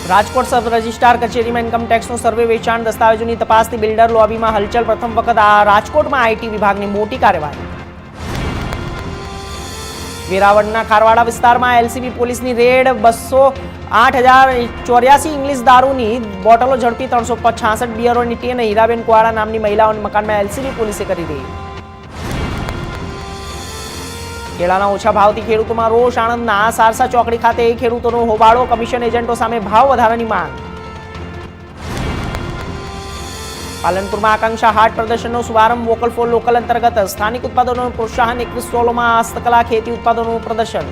Rajkot sub registrar કચેરીમાં ઇન્કમટેક્સનો સર્વે વેચાણ દસ્તાવેજોની તપાસથી બિલ્ડર લોબીમાં હલચલ. પ્રથમ વખત આ રાજકોટમાં આઈટી વિભાગની મોટી કાર્યવાહી. વેરાવળના ખારવાડા વિસ્તારમાં એલસીબી પોલીસની રેડ. 208,084 ઇંગ્લિશ દારૂની બોટલો ઝડપી. 365 બિયરોની ટી અને હીરાબેન કુવાડા નામની મહિલાઓની મકાનમાં એલસીબી પોલીસે કરી રેડ. કેળાના ઓછા ભાવથી ખેડૂતોમાં રોષ. આણંદના સારસા ચોકડી ખાતે ખેડૂતોનો હોબાળો. કમિશન એજન્ટો સામે ભાવ વધારાની માંગ. પાલનપુરમાં આકાંક્ષા હાટ પ્રદર્શનનો શુભારંભ. વોકલ ફોર લોકલ અંતર્ગત સ્થાનિક ઉત્પાદનોનું પ્રોત્સાહન. 21 સ્ટોલોમાં હસ્તકલા ખેતી ઉત્પાદનોનું પ્રદર્શન.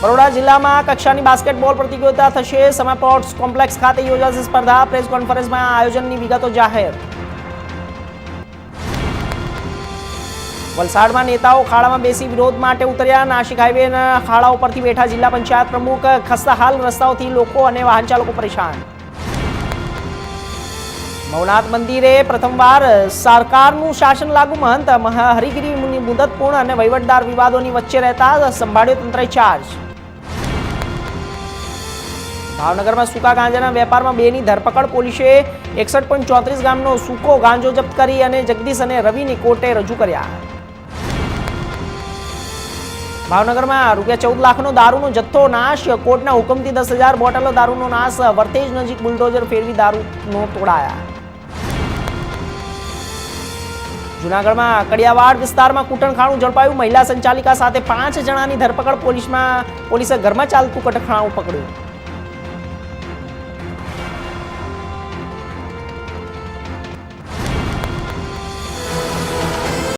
બરોડા જિલ્લામાં કક્ષાની બાસ્કેટબોલ પ્રતિયોગિતા થશે. સમાપોર્ટ્સ કોમ્પ્લેક્સ ખાતે યોજાશે સ્પર્ધા. પ્રેસ કોન્ફરન્સમાં આયોજનની વિગતો જાહેર. વલસાડમાં નેતાઓ ખાડામાં બેસી વિરોધ માટે ઉતર્યા. નાસિક હાઈવેના ખાડાઓ પરથી બેઠા જિલ્લા પંચાયત પ્રમુખ. ખસ્તા હાલ રસ્તાઓથી લોકો અને વાહન ચાલકો પરેશાન. ભવનાથ મંદિરે પ્રથમવાર સરકારનું શાસન લાગુ. મહંત હરિગીરી મુદતપૂર્ણ અને વહીવટદાર વિવાદોની વચ્ચે રહેતા સંભાળ્યો તંત્રે ચાર્જ. ભાવનગરમાં સૂકા ગાંજાના વેપારમાં 2ની ધરપકડ. પોલીસે 61.34 ગ્રામનો સૂકો ગાંજો જપ્ત કરી અને જગદીશ અને રવિની કોર્ટે રજૂ કર્યા. ભાવનગરમાં ₹14 લાખનો દારૂનો જથ્થો નાશ. કોર્ટના હુકમથી 10,000 બોટલો દારૂનો નાશ. વર્તેજ નજીક બુલડોઝર ફેરવી દારૂનો તોડાયા. જૂનાગઢમાં કડિયાવાડ વિસ્તારમાં કૂટણખાણું ઝડપાયું. મહિલા સંચાલિકા સાથે 5 જણાની ધરપકડ. પોલીસે ઘરમાં ચાલતું કૂટણખાણું પકડ્યું.